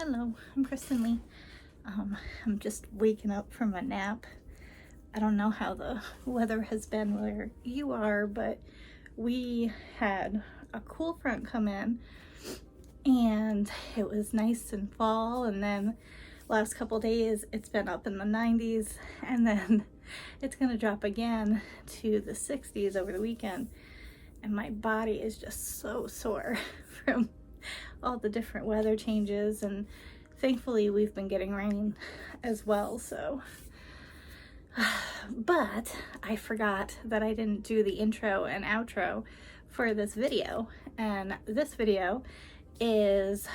Hello, I'm Kristen Lee. I'm just waking up from a nap. I don't know how the weather has been where you are, but we had a cool front come in and it was nice and fall, and then last couple days it's been up in the 90s, and then it's gonna drop again to the 60s over the weekend, and my body is just so sore from all the different weather changes, and thankfully we've been getting rain as well. So but I forgot that I didn't do the intro and outro for this video, and this video is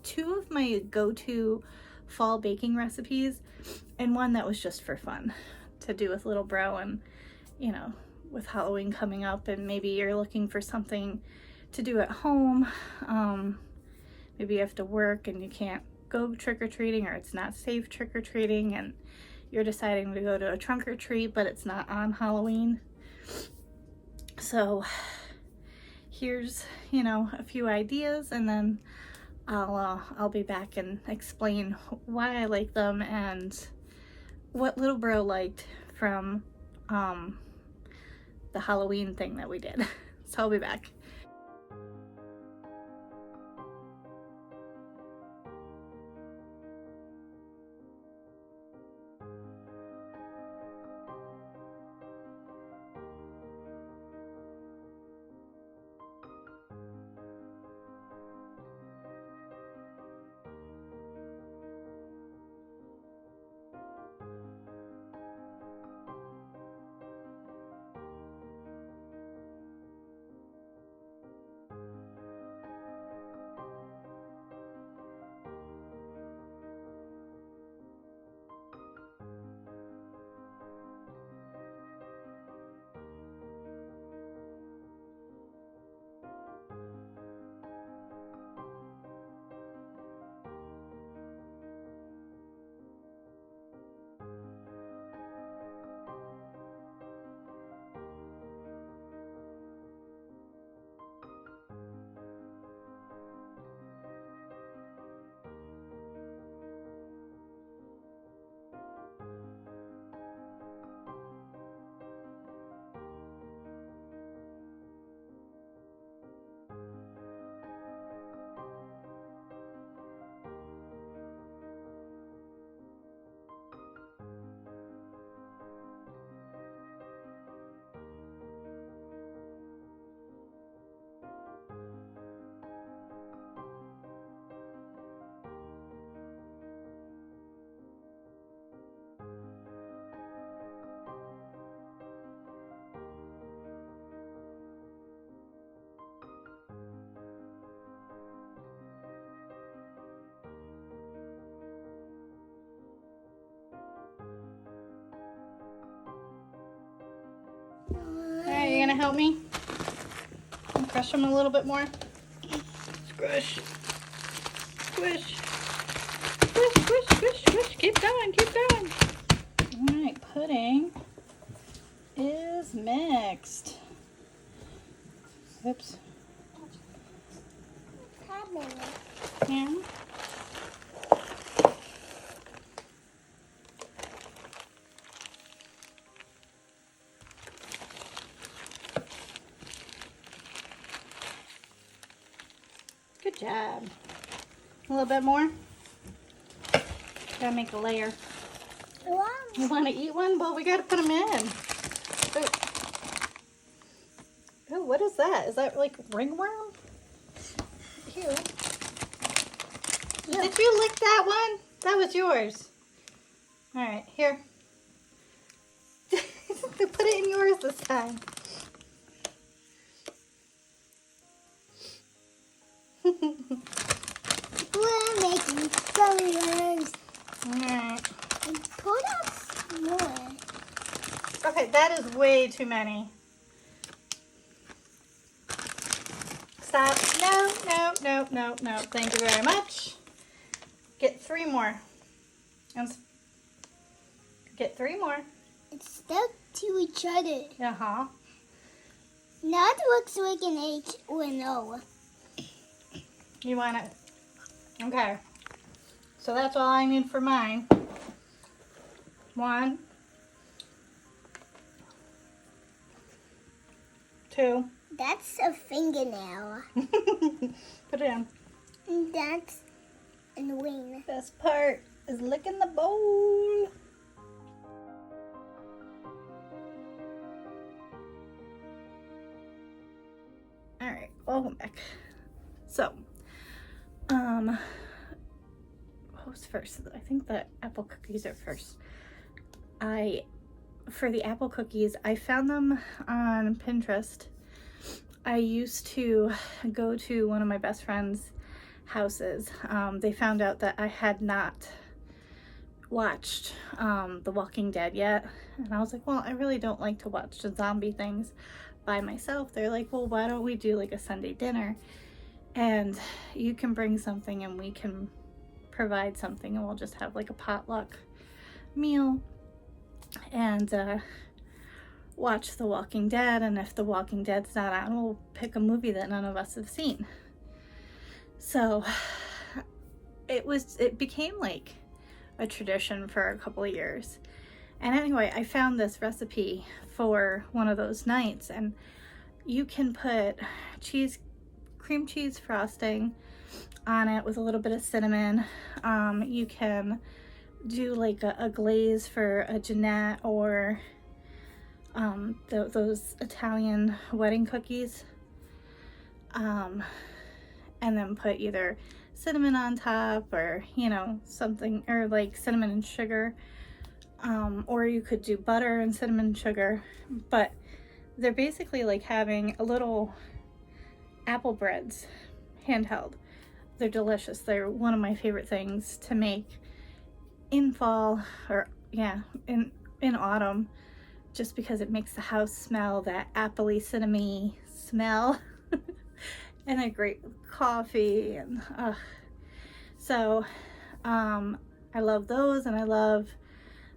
two of my go-to fall baking recipes, and one that was just for fun to do with little bro, and you know, with Halloween coming up and maybe you're looking for something to do at home. Maybe you have to work and you can't go trick-or-treating, or it's not safe trick-or-treating, and you're deciding to go to a trunk or treat but it's not on Halloween. So here's, you know, a few ideas, and then I'll be back and explain why I like them and what little bro liked from the Halloween thing that we did. So I'll be back. Alright, you gonna help me? Crush them a little bit more. Squish. Squish. Squish, squish, squish, squish. Keep going, keep going. Alright, pudding is mixed. Oops. Yeah. Good job. A little bit more. Gotta make a layer. You want to eat one? Well, we gotta put them in. Oh, what is that? Is that like ringworm? Ew. Did you lick that one? That was yours. All right, here. Put it in yours this time. We're making colors. Alright. Put up more. Okay, that is way too many. Stop. No, no, no, no, no. Thank you very much. Get 3 more. Get 3 more. It's stuck to each other. Uh-huh. That looks like an H or an O. You want it? Okay. So that's all I need for mine. 1, 2. That's a fingernail. Put it in. And that's a wing. Best part is licking the bowl. Alright, welcome back. So, what was first? I think the apple cookies are first. For the apple cookies, I found them on Pinterest. I used to go to one of my best friend's houses. They found out that I had not watched The Walking Dead yet, and I was like, well, I really don't like to watch the zombie things by myself. They're like, well, why don't we do like a Sunday dinner, and you can bring something and we can provide something, and we'll just have like a potluck meal and watch The Walking Dead, and if The Walking Dead's not on, we'll pick a movie that none of us have seen. So it became like a tradition for a couple of years. And anyway, I found this recipe for one of those nights, and you can put cream cheese frosting on it with a little bit of cinnamon. You can do like a glaze for a Jeanette, or those Italian wedding cookies, and then put either cinnamon on top, or something, or like cinnamon and sugar, or you could do butter and cinnamon and sugar. But they're basically like having a little apple breads handheld. They're delicious. They're one of my favorite things to make in fall, or in autumn, just because it makes the house smell that appley cinnamony smell. And a great coffee, and so I love those, and I love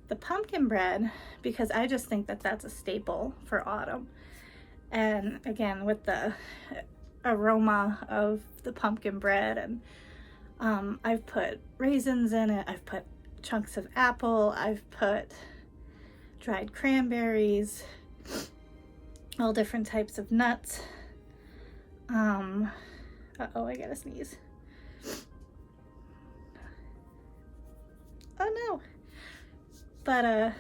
the pumpkin bread because I just think that that's a staple for autumn. And again, with the aroma of the pumpkin bread, and I've put raisins in it, I've put chunks of apple, I've put dried cranberries, all different types of nuts. Uh-oh, I gotta sneeze. Oh no. But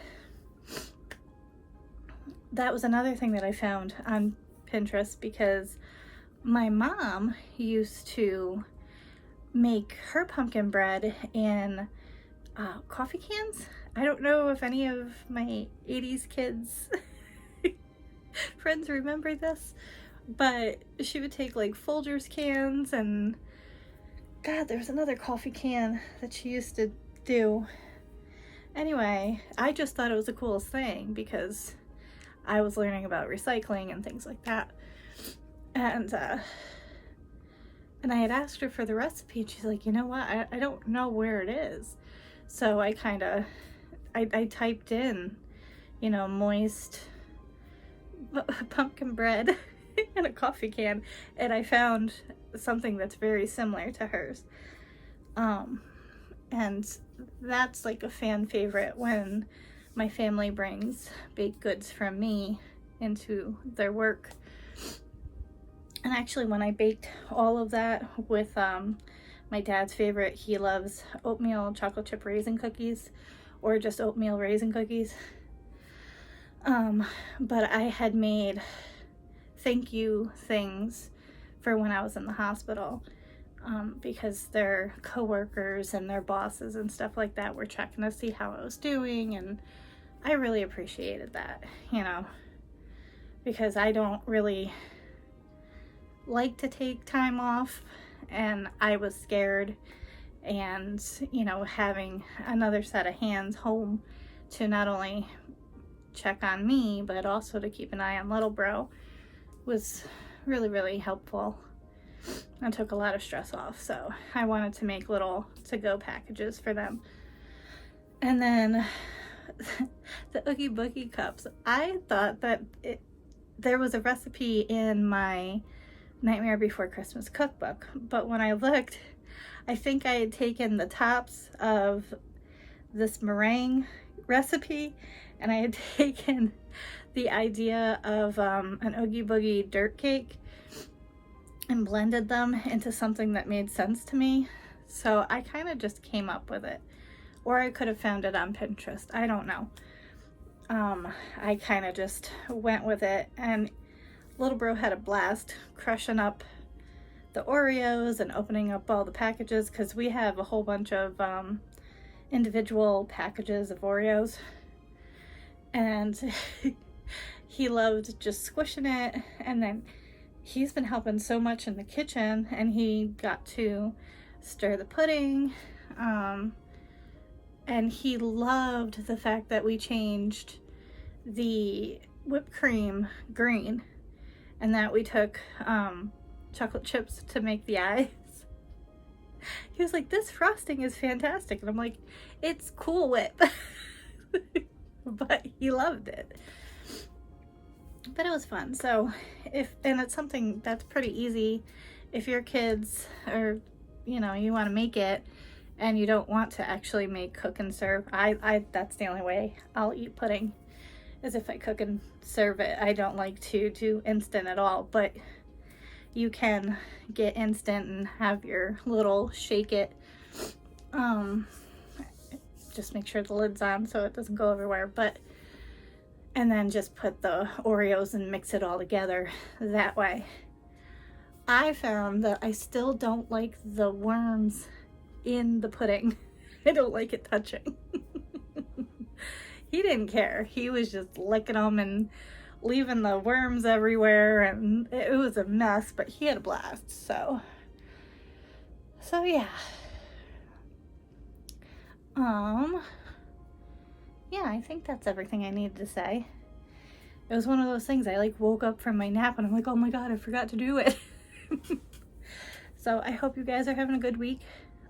that was another thing that I found on Pinterest, because my mom used to make her pumpkin bread in coffee cans. I don't know if any of my 80s kids friends remember this, but she would take like Folgers cans, and God, there's another coffee can that she used to do. Anyway, I just thought it was the coolest thing because I was learning about recycling and things like that. And I had asked her for the recipe, and she's like, you know what, I don't know where it is. So I typed in, moist pumpkin bread in a coffee can, and I found something that's very similar to hers. And that's like a fan favorite when my family brings baked goods from me into their work. And actually, when I baked all of that with my dad's favorite, he loves oatmeal chocolate chip raisin cookies, or just oatmeal raisin cookies. But I had made thank you things for when I was in the hospital, because their coworkers and their bosses and stuff like that were checking to see how I was doing, and I really appreciated that, because I don't really like to take time off, and I was scared, and having another set of hands home to not only check on me but also to keep an eye on little bro was really, really helpful and took a lot of stress off. So I wanted to make little to-go packages for them. And then the Oogie Boogie cups, I thought that there was a recipe in my Nightmare Before Christmas cookbook. But when I looked, I think I had taken the tops of this meringue recipe and I had taken the idea of an Oogie Boogie dirt cake and blended them into something that made sense to me. So I kind of just came up with it. Or I could have found it on Pinterest. I don't know. I kind of just went with it, and little bro had a blast crushing up the Oreos and opening up all the packages, because we have a whole bunch of individual packages of Oreos, and he loved just squishing it. And then he's been helping so much in the kitchen, and he got to stir the pudding, and he loved the fact that we changed the whipped cream green and that we took chocolate chips to make the eyes. He was like, this frosting is fantastic. And I'm like, it's Cool Whip. But he loved it. But it was fun. So and it's something that's pretty easy if your kids are, you know, you want to make it and you don't want to actually make, cook and serve. I that's the only way I'll eat pudding, is if I cook and serve it. I don't like to do instant at all, but you can get instant and have your little shake it. Just make sure the lid's on so it doesn't go everywhere, and then just put the Oreos and mix it all together that way. I found that I still don't like the worms in the pudding. I don't like it touching. He didn't care. He was just licking them and leaving the worms everywhere, and it was a mess, but he had a blast. So yeah. Yeah, I think that's everything I needed to say. It was one of those things, I like woke up from my nap and I'm like, oh my god, I forgot to do it. So I hope you guys are having a good week.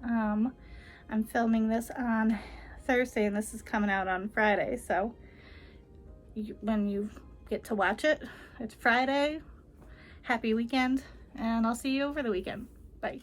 I'm filming this on Thursday and this is coming out on Friday, so when you get to watch it, it's Friday. Happy weekend, and I'll see you over the weekend. Bye.